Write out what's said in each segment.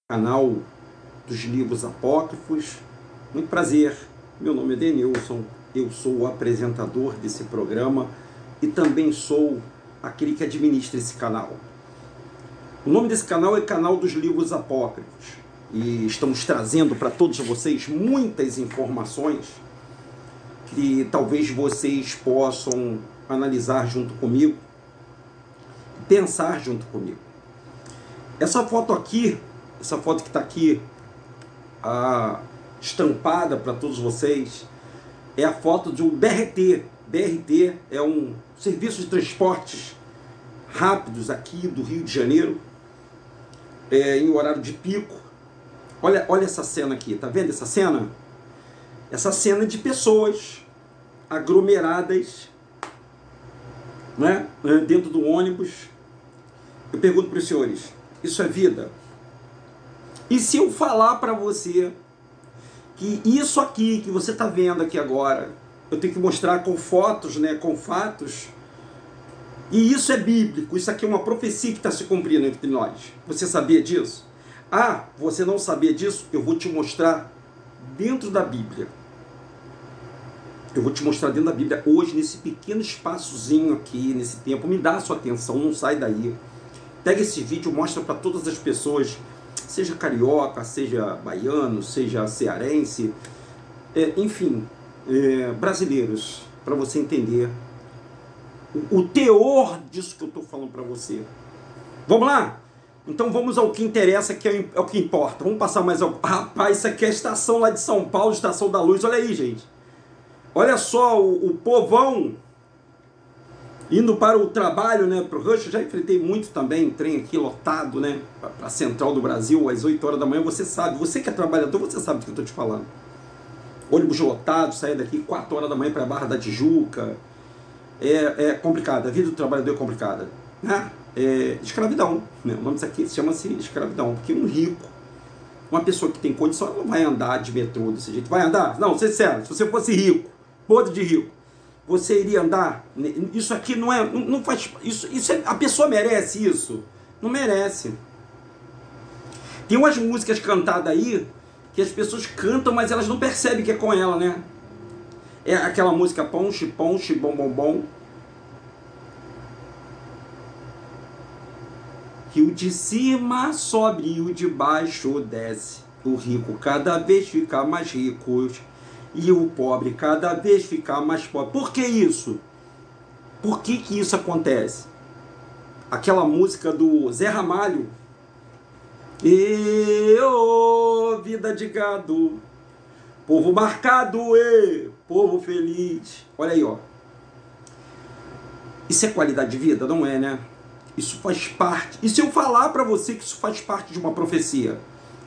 Canal dos livros apócrifos. Muito prazer, meu nome é Denilson, eu sou o apresentador desse programa e também sou aquele que administra esse canal. O nome desse canal é Canal dos Livros Apócrifos e estamos trazendo para todos vocês muitas informações que talvez vocês possam analisar junto comigo, pensar junto comigo. Essa foto aqui, essa foto que está aqui estampada para todos vocês, é a foto de um BRT. BRT é um serviço de transportes rápidos aqui do Rio de Janeiro, em horário de pico. Olha essa cena aqui, tá vendo essa cena? Essa cena de pessoas aglomeradas, né, dentro do ônibus. Eu pergunto para os senhores, isso é vida? E se eu falar para você que isso aqui que você está vendo aqui agora, eu tenho que mostrar com fotos, né, com fatos, e isso é bíblico, isso aqui é uma profecia que está se cumprindo entre nós. Você sabia disso? Ah, você não sabia disso? Eu vou te mostrar dentro da Bíblia. Eu vou te mostrar dentro da Bíblia hoje, nesse pequeno espaçozinho aqui, nesse tempo. Me dá a sua atenção, não sai daí. Pega esse vídeo, mostra para todas as pessoas, seja carioca, seja baiano, seja cearense, enfim, brasileiros, para você entender o teor disso que eu estou falando para você. Vamos lá? Então vamos ao que interessa, que é o que importa. Vamos passar mais ao... Rapaz, isso aqui é a estação lá de São Paulo, Estação da Luz. Olha aí, gente. Olha só o povão indo para o trabalho, né, para o rush. Eu já enfrentei muito também, trem aqui lotado, né, para a Central do Brasil, às 8 horas da manhã. Você sabe, você que é trabalhador, você sabe do que eu estou te falando. Ônibus lotado, sair daqui 4 horas da manhã para a Barra da Tijuca. É complicado, a vida do trabalhador é complicada, né? Escravidão, né? O nome disso aqui chama-se escravidão, porque um rico, uma pessoa que tem condição, ela não vai andar de metrô desse jeito. Vai andar? Não, ser sério, se você fosse rico, podre de rico, você iria andar? Isso aqui não faz... Isso a pessoa merece isso? Não merece. Tem umas músicas cantadas aí que as pessoas cantam, mas elas não percebem que é com ela, né? É aquela música ponche, ponche, bom, bom, bom. Rio de cima sobe e o de baixo desce. O rico cada vez fica mais rico e o pobre cada vez fica mais pobre. Por que isso? Por que isso acontece? Aquela música do Zé Ramalho. Vida de gado, povo marcado, povo feliz. Olha aí, ó. Isso é qualidade de vida? Não é, né? Isso faz parte. E se eu falar para você que isso faz parte de uma profecia?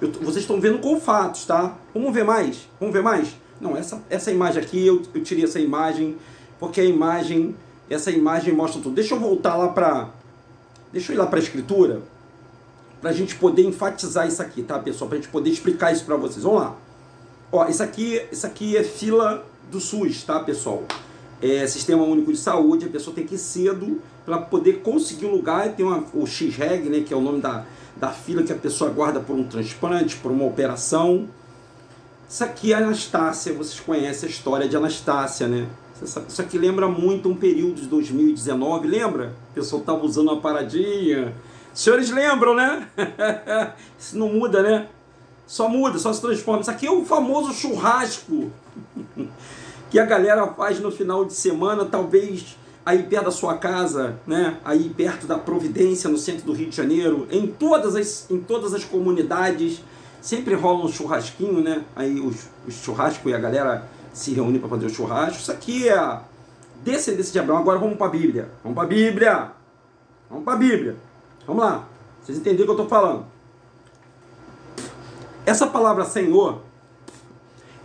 Vocês estão vendo com fatos, tá? Vamos ver mais? Vamos ver mais? Não, essa imagem aqui, eu tirei essa imagem, porque essa imagem mostra tudo. Deixa eu voltar lá para... Deixa eu ir lá para a escritura, para a gente poder enfatizar isso aqui, tá, pessoal? Para a gente poder explicar isso para vocês. Vamos lá. Ó, isso aqui é fila do SUS, tá, pessoal? É Sistema Único de Saúde, a pessoa tem que ir cedo para poder conseguir um lugar. Tem o X-Reg, né, que é o nome da fila que a pessoa aguarda por um transplante, por uma operação. Isso aqui é Anastácia, vocês conhecem a história de Anastácia, né? Isso aqui lembra muito um período de 2019, lembra? O pessoal estava usando uma paradinha. Os senhores lembram, né? Isso não muda, né? Só muda, só se transforma. Isso aqui é o famoso churrasco que a galera faz no final de semana, talvez aí perto da sua casa, né? Aí perto da Providência, no centro do Rio de Janeiro, em todas as comunidades, sempre rola um churrasquinho, né? Aí o churrasco e a galera se reúne para fazer o churrasco. Isso aqui é a descendência de Abraão. Agora vamos para a Bíblia. Vamos para a Bíblia. Vamos para a Bíblia. Vamos lá. Vocês entenderam o que eu estou falando? Essa palavra Senhor,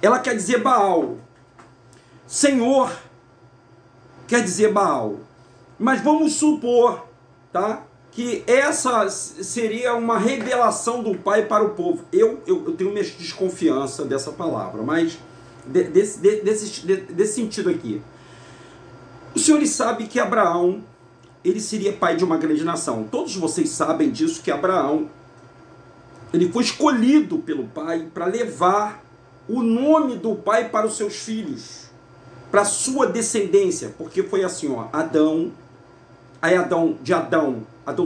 ela quer dizer Baal. Senhor quer dizer Baal. Mas vamos supor, tá, que essa seria uma revelação do Pai para o povo. Eu tenho minha desconfiança dessa palavra, mas desse sentido aqui. Os senhores sabem que Abraão, ele seria pai de uma grande nação. Todos vocês sabem disso, que Abraão Ele foi escolhido pelo pai para levar o nome do pai para os seus filhos, para a sua descendência, porque foi assim, ó, Adão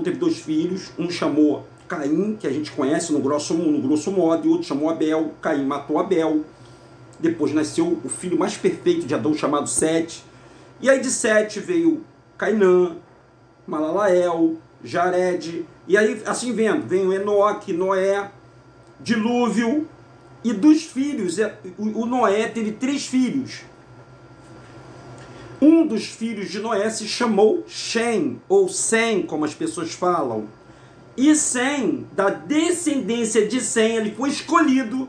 teve 2 filhos, um chamou Caim, que a gente conhece no grosso modo, e outro chamou Abel. Caim matou Abel. Depois nasceu o filho mais perfeito de Adão, chamado Sete. E aí de Sete veio Cainã, Malalael, Jared. E aí, assim veio Enoque, Noé, dilúvio. E dos filhos, o Noé teve 3 filhos. Um dos filhos de Noé se chamou Shem, ou Sem, como as pessoas falam. E Sem, da descendência de Sem, ele foi escolhido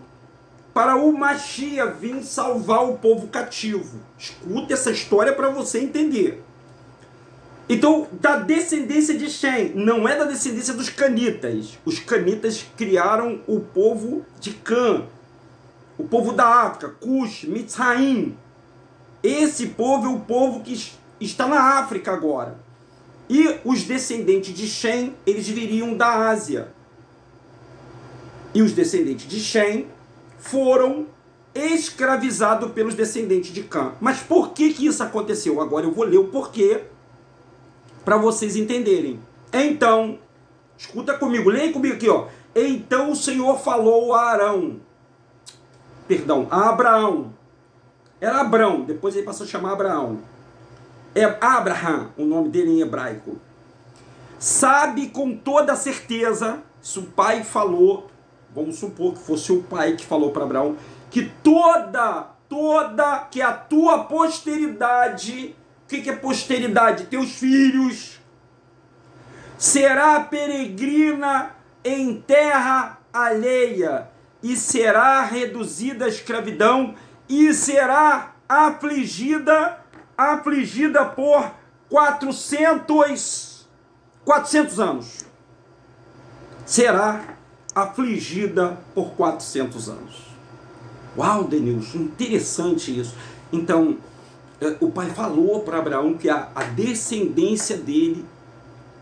para o Mashiach vir salvar o povo cativo. Escuta essa história para você entender. Então, da descendência de Shem, não é da descendência dos canitas. Os canitas criaram o povo de Cã, o povo da África, Cush, Mitzraim. Esse povo é o povo que está na África agora. E os descendentes de Shem, eles viriam da Ásia. E os descendentes de Shem foram escravizados pelos descendentes de Cã. Mas por que isso aconteceu? Agora eu vou ler o porquê para vocês entenderem. Então, escuta comigo, leia comigo aqui, ó. Então o Senhor falou a Abraão. Era Abrão, depois ele passou a chamar Abraão. É Abraham, o nome dele em hebraico. Sabe com toda certeza, se o pai falou, vamos supor que fosse o pai que falou para Abraão, que que a tua posteridade, o que é posteridade? Teus filhos, será peregrina em terra alheia, e será reduzida à escravidão, e será afligida por 400 anos. Será afligida por 400 anos. Uau, Denilson, interessante isso. Então, o pai falou para Abraão que a descendência dele,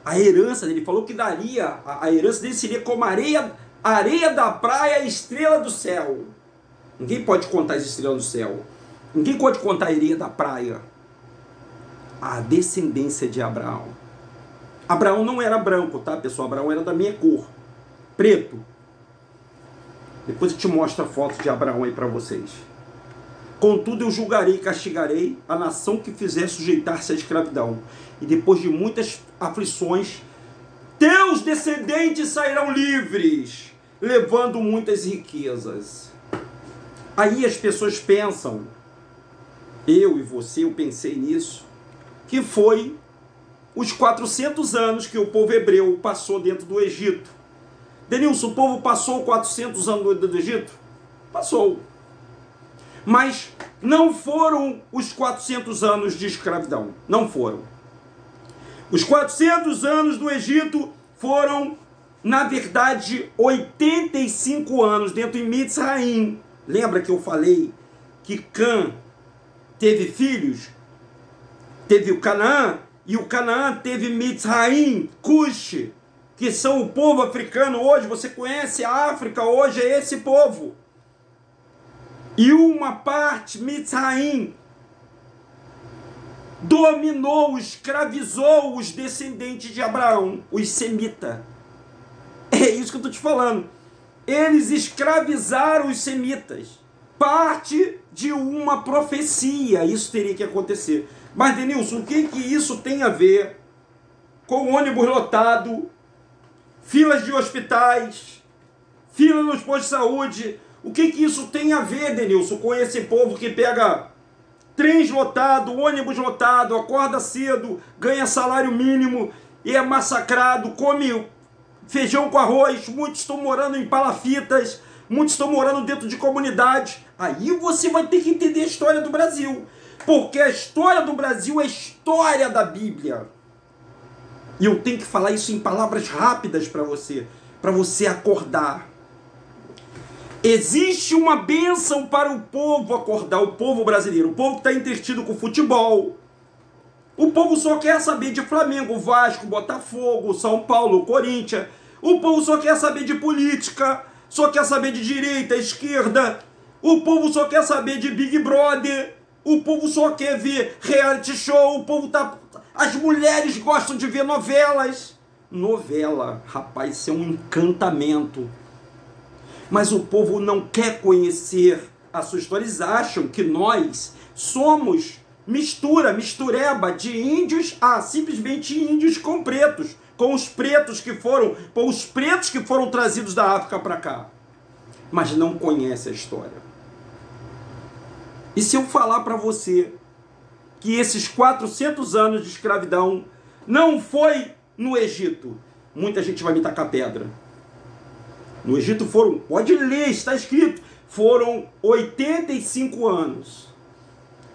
a herança dele, falou que daria, a herança dele seria como areia da praia, estrela do céu. Ninguém pode contar as estrelas do céu. Ninguém pode contar a areia da praia. A descendência de Abraão. Abraão não era branco, tá, pessoal? Abraão era da minha cor. Preto. Depois eu te mostro a foto de Abraão aí para vocês. Contudo, eu julgarei e castigarei a nação que fizer sujeitar-se à escravidão. E depois de muitas aflições, teus descendentes sairão livres, levando muitas riquezas. Aí as pessoas pensam, eu e você, eu pensei nisso, que foi os 400 anos que o povo hebreu passou dentro do Egito. Denilson, o povo passou 400 anos dentro do Egito? Passou. Mas não foram os 400 anos de escravidão. Não foram. Os 400 anos do Egito foram, na verdade, 85 anos dentro de Mitzraim. Lembra que eu falei que Cã teve filhos? Teve o Canaã, e o Canaã teve Mitzraim, Cush, que são o povo africano hoje. Você conhece a África hoje, é esse povo. E uma parte, Mitzraim, dominou, escravizou os descendentes de Abraão, os semitas. É isso que eu estou te falando. Eles escravizaram os semitas. Parte de uma profecia. Isso teria que acontecer. Mas, Denilson, o que isso tem a ver com ônibus lotado, filas de hospitais, fila nos postos de saúde? O que isso tem a ver, Denilson, com esse povo que pega trens lotado, ônibus lotado, acorda cedo, ganha salário mínimo e é massacrado, come feijão com arroz, muitos estão morando em palafitas, muitos estão morando dentro de comunidades? Aí você vai ter que entender a história do Brasil, porque a história do Brasil é a história da Bíblia. E eu tenho que falar isso em palavras rápidas para você acordar. Existe uma bênção para o povo acordar, o povo brasileiro, o povo que está entretido com futebol. O povo só quer saber de Flamengo, Vasco, Botafogo, São Paulo, Corinthians. O povo só quer saber de política, só quer saber de direita, esquerda. O povo só quer saber de Big Brother. O povo só quer ver reality show. O povo tá... As mulheres gostam de ver novelas. Novela, rapaz, isso é um encantamento. Mas o povo não quer conhecer a sua história. Eles acham que nós somos mistureba de índios a simplesmente índios com pretos. Com os pretos que foram trazidos da África para cá. Mas não conhece a história. E se eu falar para você que esses 400 anos de escravidão não foi no Egito, muita gente vai me tacar pedra. No Egito foram, pode ler, está escrito, foram 85 anos.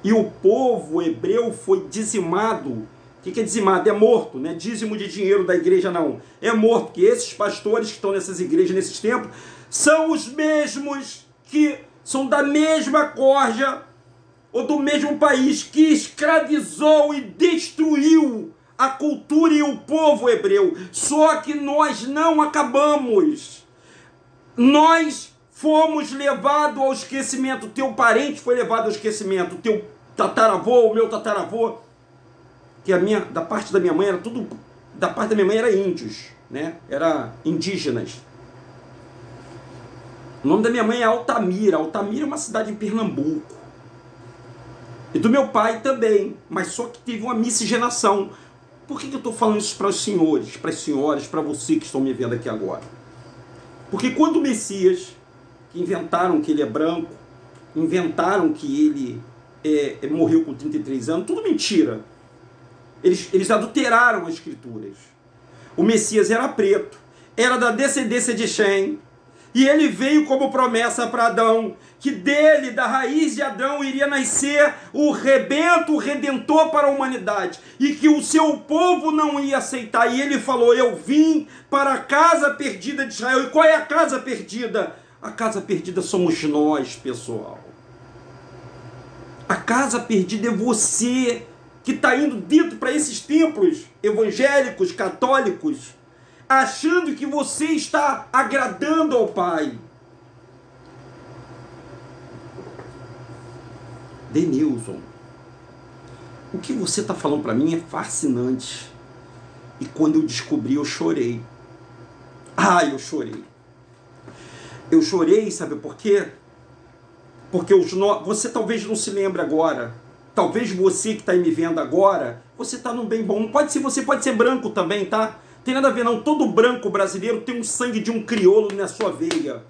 E o povo hebreu foi dizimado. O que é dizimado? É morto, não é dízimo de dinheiro da igreja, não. É morto, porque esses pastores que estão nessas igrejas, nesses templos, são os mesmos que são da mesma corja ou do mesmo país que escravizou e destruiu a cultura e o povo hebreu. Só que nós não acabamos. Nós fomos levados ao esquecimento. Teu parente foi levado ao esquecimento. Teu tataravô, o meu tataravô, que da parte da minha mãe era tudo, da parte da minha mãe era índios, né? Era indígenas. O nome da minha mãe é Altamira. Altamira é uma cidade em Pernambuco. E do meu pai também, mas só que teve uma miscigenação. Por que eu estou falando isso para os senhores, para as senhoras, para você que estão me vendo aqui agora? Porque quando o Messias, que inventaram que ele é branco, inventaram que ele morreu com 33 anos, tudo mentira. Eles adulteraram as escrituras. O Messias era preto, era da descendência de Shem, e ele veio como promessa para Adão, que dele, da raiz de Adão, iria nascer o rebento, o redentor para a humanidade, e que o seu povo não ia aceitar. E ele falou, eu vim para a casa perdida de Israel. E qual é a casa perdida? A casa perdida somos nós, pessoal. A casa perdida é você, que está indo dentro para esses templos evangélicos, católicos, achando que você está agradando ao Pai. Denilson, o que você está falando para mim é fascinante. E quando eu descobri, eu chorei. Eu chorei. Eu chorei, sabe por quê? Porque você talvez não se lembre agora. Talvez você que está me vendo agora, você está num bem bom. Você pode ser branco também, tá? Tem nada a ver não. Todo branco brasileiro tem um sangue de um crioulo na sua veia.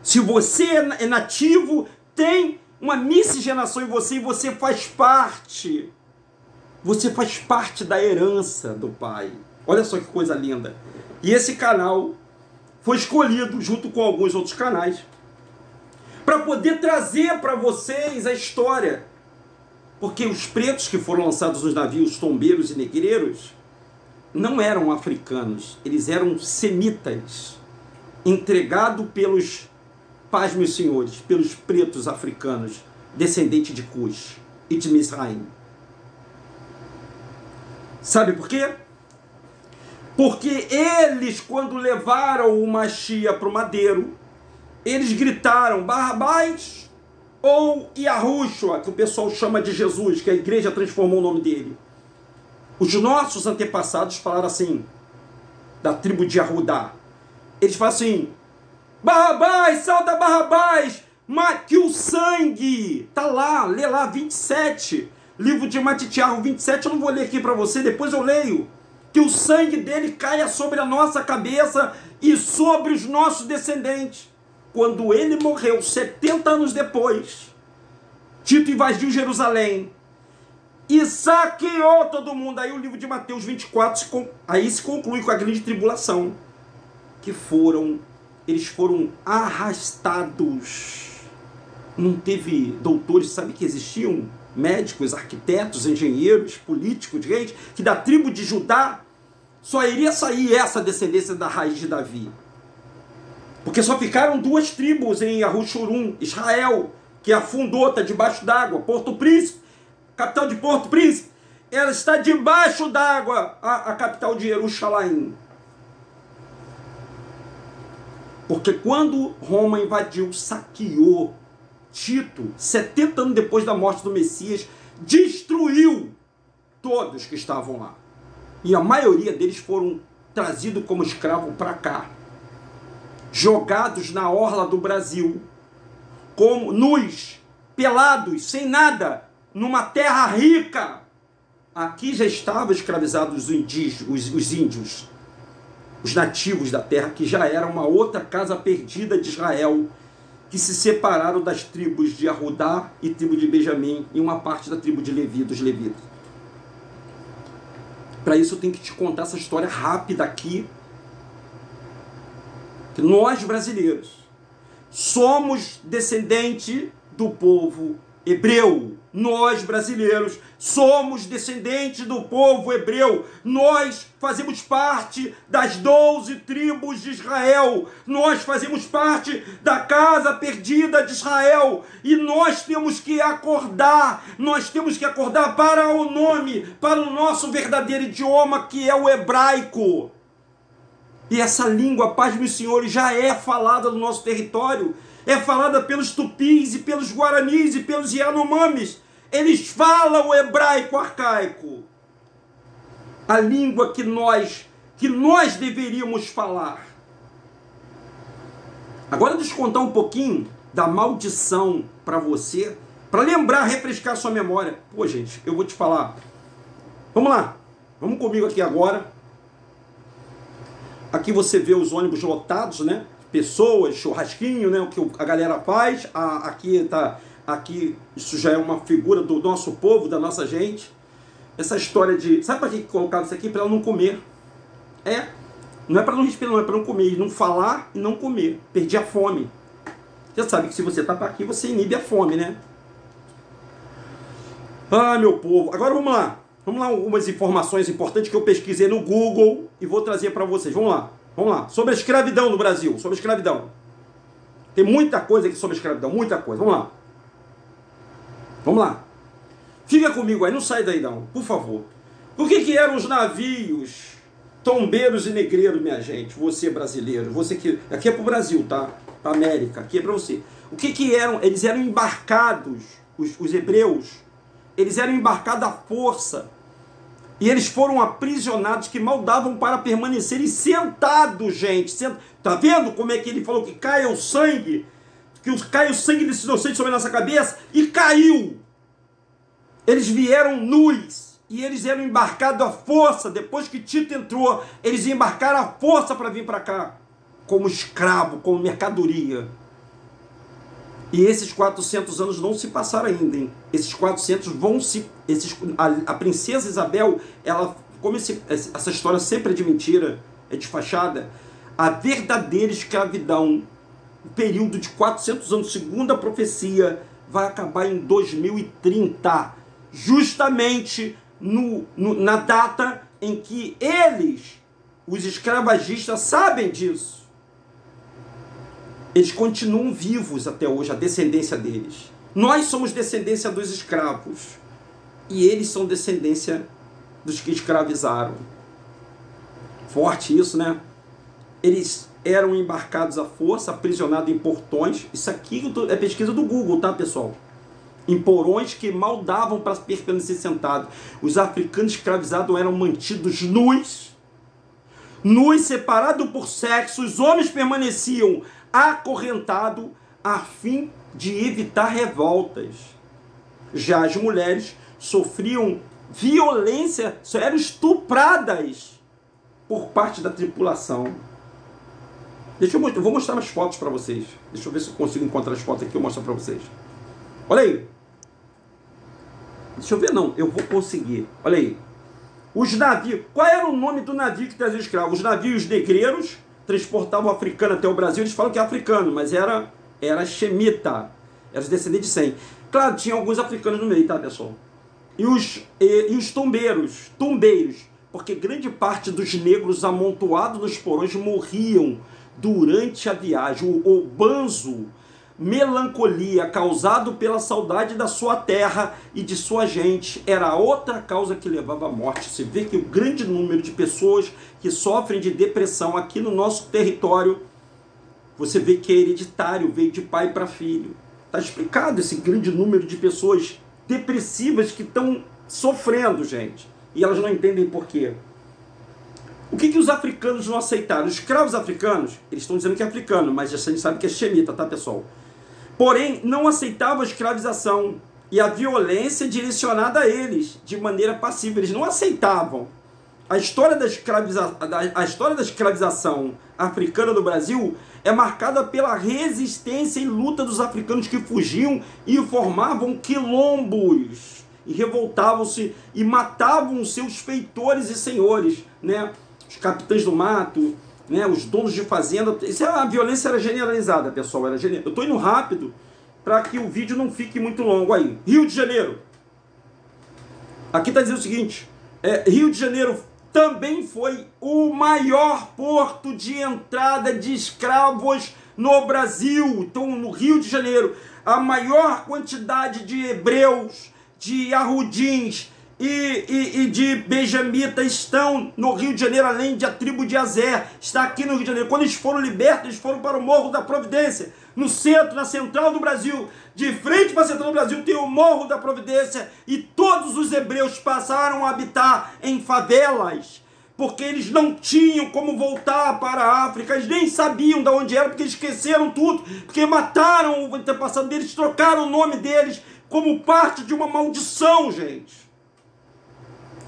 Se você é nativo, tem uma miscigenação em você e você faz parte. Você faz parte da herança do Pai. Olha só que coisa linda. E esse canal foi escolhido junto com alguns outros canais para poder trazer para vocês a história. Porque os pretos que foram lançados nos navios tombeiros e negreiros não eram africanos, eles eram semitas, entregados pelos, paz meus senhores, pelos pretos africanos, descendentes de Cush e de Misraim. Sabe por quê? Porque eles, quando levaram o Mashiach para o madeiro, eles gritaram, Barrabás ou Yahushua, que o pessoal chama de Jesus, que a igreja transformou o nome dele. Os nossos antepassados falaram assim, da tribo de Arudá. Eles falam assim, Barrabás, salta Barrabás, que o sangue, tá lá, lê lá, 27, livro de Matitiarro 27, eu não vou ler aqui para você, depois eu leio, que o sangue dele caia sobre a nossa cabeça e sobre os nossos descendentes. Quando ele morreu, 70 anos depois, Tito invadiu Jerusalém e saqueou todo mundo. Aí o livro de Mateus 24, aí se conclui com a grande tribulação, que eles foram arrastados. Não teve doutores, sabe que existiam? Médicos, arquitetos, engenheiros, políticos, gente, que da tribo de Judá só iria sair essa descendência da raiz de Davi. Porque só ficaram duas tribos em Arushurum, Israel, que afundou, está debaixo d'água. Porto Príncipe, capital de Porto Príncipe, ela está debaixo d'água, a capital de Jerusalém. Porque quando Roma invadiu, saqueou, Tito, 70 anos depois da morte do Messias, destruiu todos que estavam lá. E a maioria deles foram trazidos como escravo para cá, jogados na orla do Brasil, como nus, pelados, sem nada, numa terra rica. Aqui já estavam escravizados os índios, os nativos da terra, que já era uma outra casa perdida de Israel, que se separaram das tribos de Arudá e tribo de Benjamim, e uma parte da tribo de Levi, dos levitas. Para isso eu tenho que te contar essa história rápida aqui, que nós brasileiros somos descendentes do povo hebreu. Nós brasileiros somos descendentes do povo hebreu. Nós fazemos parte das 12 tribos de Israel. Nós fazemos parte da casa perdida de Israel. E nós temos que acordar. Nós temos que acordar para o nome, para o nosso verdadeiro idioma, que é o hebraico. E essa língua, paz meus senhores, já é falada no nosso território. É falada pelos tupis e pelos guaranis e pelos yanomamis. Eles falam o hebraico arcaico. A língua que nós deveríamos falar. Agora deixa eu contar um pouquinho da maldição para você, para lembrar, refrescar sua memória. Pô, gente, eu vou te falar. Vamos lá. Vamos comigo aqui agora. Aqui você vê os ônibus lotados, né? Pessoas, churrasquinho, né? O que a galera faz. Aqui isso já é uma figura do nosso povo, da nossa gente. Essa história de... Sabe para que colocaram isso aqui? Para ela não comer. Não é para não respirar, não. É para não comer. Não falar e não comer. Perder a fome. Você sabe que se você está aqui, você inibe a fome, né? Ah, meu povo. Agora vamos lá. Vamos lá, algumas informações importantes que eu pesquisei no Google e vou trazer para vocês. Vamos lá. Vamos lá. Sobre a escravidão no Brasil. Sobre a escravidão. Tem muita coisa aqui sobre a escravidão. Muita coisa. Vamos lá. Vamos lá. Fica comigo aí. Não sai daí não. Por favor. O que eram os navios tombeiros e negreiros, minha gente? Você brasileiro. Você que... Aqui é pro Brasil, tá? Pra América. Aqui é para você. O que eram? Eles eram embarcados. Os hebreus. Eles eram embarcados à força. E eles foram aprisionados, que mal davam para permanecerem sentados, gente. Tá vendo como é que ele falou que cai o sangue? Que cai o sangue desses inocentes sobre a nossa cabeça? E caiu. Eles vieram nus. E eles eram embarcados à força. Depois que Tito entrou, eles embarcaram à força para vir para cá. Como escravo, como mercadoria. E esses 400 anos não se passaram ainda, hein? Esses 400 vão se... A princesa Isabel, ela... Como essa história sempre é de mentira, é de fachada, a verdadeira escravidão, o período de 400 anos, segundo a profecia, vai acabar em 2030. Justamente na data em que eles, os escravagistas, sabem disso. Eles continuam vivos até hoje, a descendência deles. Nós somos descendência dos escravos. E eles são descendência dos que escravizaram. Forte isso, né? Eles eram embarcados à força, aprisionados em portões. Isso aqui é pesquisa do Google, tá, pessoal? Em porões que mal davam para permanecer sentados. Os africanos escravizados eram mantidos nus, separados por sexo. Os homens permaneciam acorrentado a fim de evitar revoltas. Já as mulheres sofriam violência, eram estupradas por parte da tripulação. Eu vou mostrar umas fotos para vocês. Deixa eu ver se eu consigo encontrar as fotos aqui, eu mostro para vocês. Olha aí. Deixa eu ver, não, eu vou conseguir. Olha aí. Os navios. Qual era o nome do navio que trazia escravos? Os navios negreiros transportavam o africano até o Brasil. Eles falam que é africano, mas era Shemita. Era os descendentes de Sem. Claro, tinha alguns africanos no meio, tá, pessoal? E os tombeiros, porque grande parte dos negros amontoados nos porões morriam durante a viagem. O banzo, melancolia causado pela saudade da sua terra e de sua gente, era outra causa que levava à morte. Você vê que o grande número de pessoas que sofrem de depressão aqui no nosso território, você vê que é hereditário, veio de pai para filho. Está explicado esse grande número de pessoas depressivas que estão sofrendo, gente. E elas não entendem por quê. O que os africanos não aceitaram? Os escravos africanos, eles estão dizendo que é africano, mas a gente sabe que é xemita, tá, pessoal? Porém, não aceitavam a escravização e a violência direcionada a eles, de maneira passiva. Eles não aceitavam. A história da escravização africana do Brasil é marcada pela resistência e luta dos africanos que fugiam e formavam quilombos, e revoltavam-se e matavam os seus feitores e senhores, né? Os capitães do mato, né? Os donos de fazenda. Isso, a violência era generalizada, pessoal. Eu estou indo rápido para que o vídeo não fique muito longo aí. Rio de Janeiro. Aqui está dizendo o seguinte, Rio de Janeiro também foi o maior porto de entrada de escravos no Brasil. Então, no Rio de Janeiro, a maior quantidade de hebreus, de arrudins e de benjamitas estão no Rio de Janeiro, além da tribo de Azer, está aqui no Rio de Janeiro. Quando eles foram libertos, eles foram para o Morro da Providência, no centro, na central do Brasil. De frente para a central do Brasil tem o Morro da Providência, e todos os hebreus passaram a habitar em favelas, porque eles não tinham como voltar para a África, eles nem sabiam de onde era, porque eles esqueceram tudo, porque mataram o antepassado deles, trocaram o nome deles como parte de uma maldição, gente.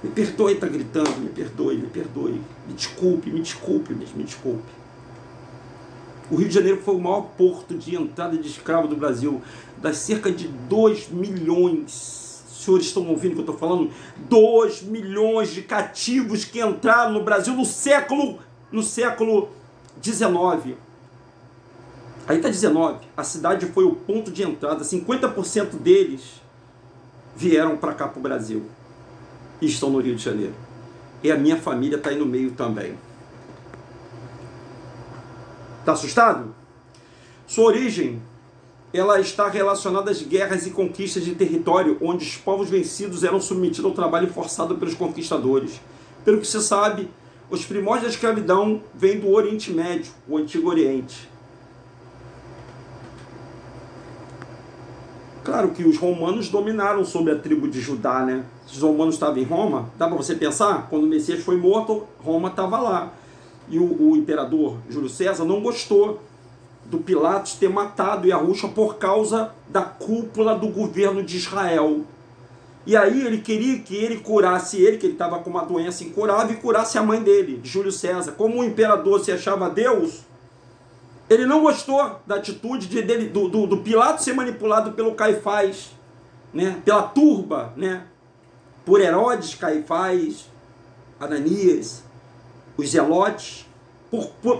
Me perdoe, tá gritando, me perdoe, me perdoe. Me desculpe, me desculpe, me desculpe. O Rio de Janeiro foi o maior porto de entrada de escravo do Brasil. Das cerca de 2 milhões, os senhores estão ouvindo o que eu estou falando? 2 milhões de cativos que entraram no Brasil no século XIX. Aí está 19. A cidade foi o ponto de entrada. 50% deles vieram para cá, para o Brasil. E estão no Rio de Janeiro. E a minha família está aí no meio também. Está assustado? Sua origem, ela está relacionada às guerras e conquistas de território, onde os povos vencidos eram submetidos ao trabalho forçado pelos conquistadores. Pelo que se sabe, os primórdios da escravidão vêm do Oriente Médio, o Antigo Oriente. Claro que os romanos dominaram sobre a tribo de Judá, né? Os romanos estavam em Roma, dá para você pensar? Quando o Messias foi morto, Roma estava lá. E o imperador Júlio César não gostou do Pilatos ter matado Yahushua por causa da cúpula do governo de Israel. E aí ele queria que ele curasse ele, que ele estava com uma doença incurável, e curasse a mãe dele, Júlio César. Como o imperador se achava Deus, ele não gostou da atitude do Pilatos ser manipulado pelo Caifás, né? Pela turba, né? Por Herodes, Caifás, Ananias, os zelotes,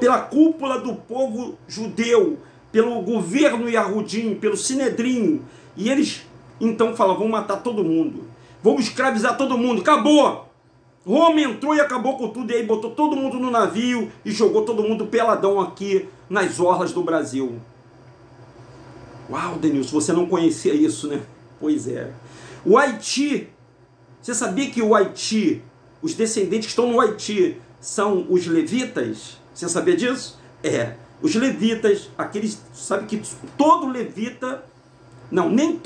pela cúpula do povo judeu, pelo governo Yahudim, pelo Sinedrinho. E eles então falam, vamos matar todo mundo, vamos escravizar todo mundo, acabou! Roma entrou e acabou com tudo, e aí botou todo mundo no navio e jogou todo mundo peladão aqui nas orlas do Brasil. Uau, Denilson, você não conhecia isso, né? Pois é. O Haiti, você sabia que o Haiti, os descendentes que estão no Haiti, são os levitas? Você sabia disso? Os levitas, aqueles, sabe que todo levita, não, nem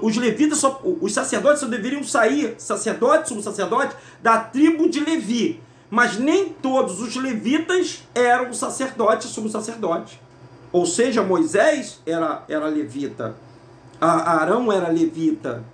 os levitas, os sacerdotes só deveriam sair, sumo sacerdote, da tribo de Levi, mas nem todos os levitas eram sacerdotes, sumo sacerdote. Ou seja, Moisés era levita, Arão era levita.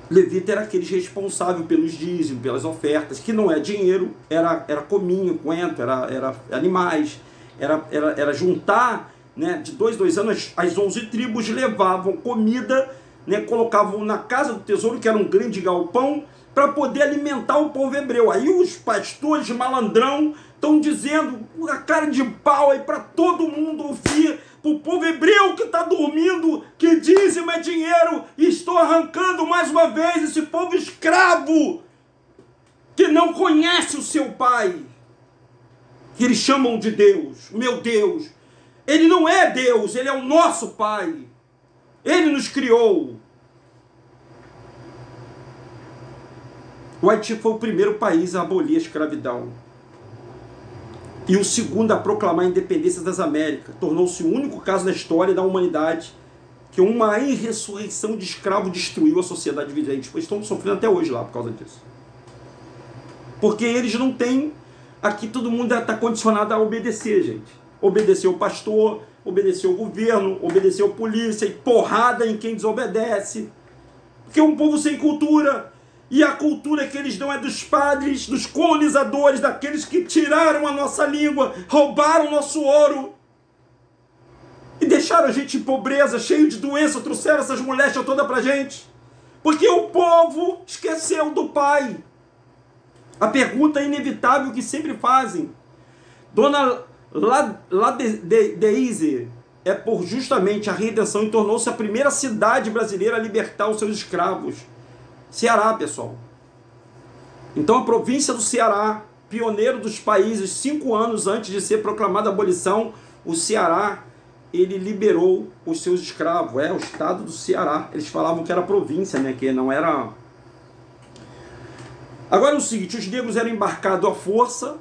Levita era aquele responsável pelos dízimos, pelas ofertas, que não é dinheiro, era cominho, coentro, era animais, era juntar, né, de 2 anos, as 11 tribos levavam comida, né, colocavam na casa do tesouro, que era um grande galpão, para poder alimentar o povo hebreu. Aí os pastores malandrão estão dizendo, a cara de pau aí para todo mundo ouvir, para o povo hebreu que está dormindo, que dízimo é dinheiro, e estou arrancando mais uma vez esse povo escravo, que não conhece o seu pai, que eles chamam de Deus. Meu Deus, ele não é Deus, ele é o nosso pai, ele nos criou. O Haiti foi o primeiro país a abolir a escravidão. e o segundo a proclamar a independência das Américas. Tornou-se o único caso da história da humanidade que uma insurreição de escravo destruiu a sociedade vigente. Pois estão sofrendo até hoje lá por causa disso. Porque eles não têm... Aqui todo mundo está condicionado a obedecer, gente. Obedecer o pastor, obedecer o governo, obedecer a polícia, e porrada em quem desobedece. Porque é um povo sem cultura. E a cultura que eles dão é dos padres, dos colonizadores, daqueles que tiraram a nossa língua, roubaram o nosso ouro. E deixaram a gente em pobreza, cheio de doença, trouxeram essas moléstias todas pra gente. Porque o povo esqueceu do Pai. A pergunta inevitável que sempre fazem. Dona Ladeize é por justamente a redenção e tornou-se a primeira cidade brasileira a libertar os seus escravos. Ceará, pessoal. Então a província do Ceará, pioneiro dos países, 5 anos antes de ser proclamada a abolição, o Ceará, ele liberou os seus escravos. É o estado do Ceará. Eles falavam que era província, né? Que não era... Agora é o seguinte, os negros eram embarcados à força,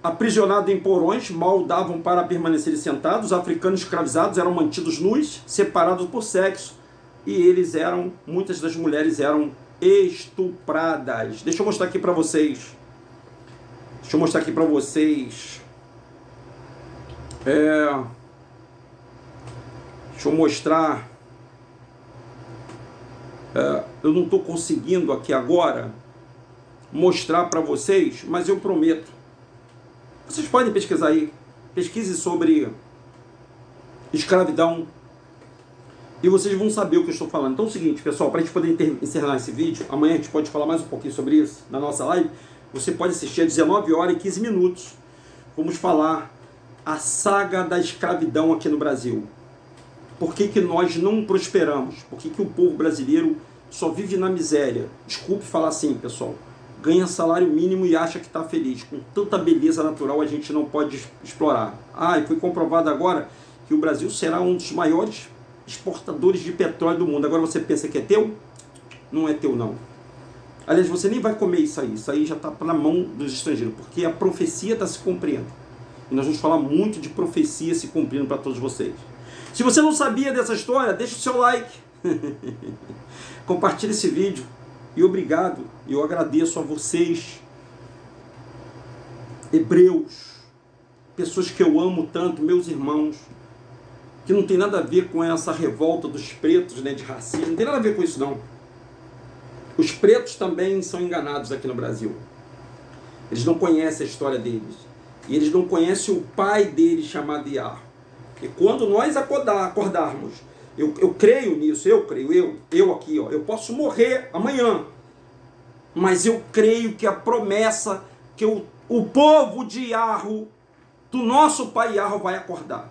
aprisionados em porões, mal davam para permanecer sentados, os africanos escravizados eram mantidos nus, separados por sexo, e eles eram, muitas das mulheres eram estupradas. Deixa eu mostrar aqui para vocês. Deixa eu mostrar aqui para vocês. Deixa eu mostrar. Eu não estou conseguindo aqui agora mostrar para vocês, mas eu prometo. Vocês podem pesquisar aí. Pesquise sobre escravidão e vocês vão saber o que eu estou falando. Então é o seguinte, pessoal, para a gente poder encerrar esse vídeo, amanhã a gente pode falar mais um pouquinho sobre isso na nossa live. Você pode assistir às 19 horas e 15 minutos. Vamos falar a saga da escravidão aqui no Brasil. Por que que nós não prosperamos? Por que que o povo brasileiro só vive na miséria? Desculpe falar assim, pessoal. Ganha salário mínimo e acha que está feliz. Com tanta beleza natural a gente não pode explorar. E foi comprovado agora que o Brasil será um dos maiores exportadores de petróleo do mundo. Agora você pensa que é teu? Não é teu, não. Aliás, você nem vai comer isso aí já está na mão dos estrangeiros, porque a profecia está se cumprindo. E nós vamos falar muito de profecia se cumprindo para todos vocês. Se você não sabia dessa história, deixa o seu like. Compartilhe esse vídeo. E obrigado, eu agradeço a vocês, hebreus, pessoas que eu amo tanto, meus irmãos, que não tem nada a ver com essa revolta dos pretos, né, de racismo, não tem nada a ver com isso não. Os pretos também são enganados aqui no Brasil. Eles não conhecem a história deles. E eles não conhecem o pai deles chamado Yah. E quando nós acordarmos, eu creio nisso, eu aqui, ó, eu posso morrer amanhã, mas eu creio que a promessa que o povo de Yahweh, do nosso pai Yahweh, vai acordar.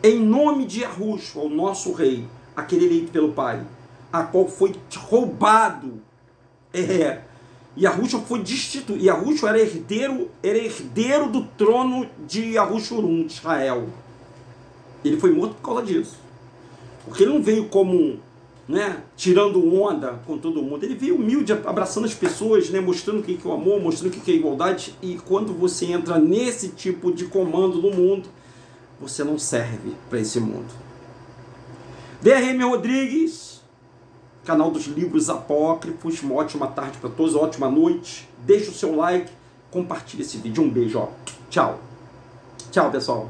Em nome de Yahushua, o nosso rei, aquele eleito pelo pai, a qual foi roubado. Yahushua foi destituído. Yahushua era herdeiro do trono de Yahushurum, de Israel. Ele foi morto por causa disso. Porque ele não veio como, né, tirando onda com todo mundo. Ele veio humilde, abraçando as pessoas, né, mostrando o que é o amor, mostrando o que é a igualdade. E quando você entra nesse tipo de comando no mundo, você não serve para esse mundo. DRM Rodrigues, canal dos livros apócrifos. Uma ótima tarde para todos, uma ótima noite. Deixa o seu like, compartilhe esse vídeo. Um beijo, ó. Tchau. Tchau, pessoal.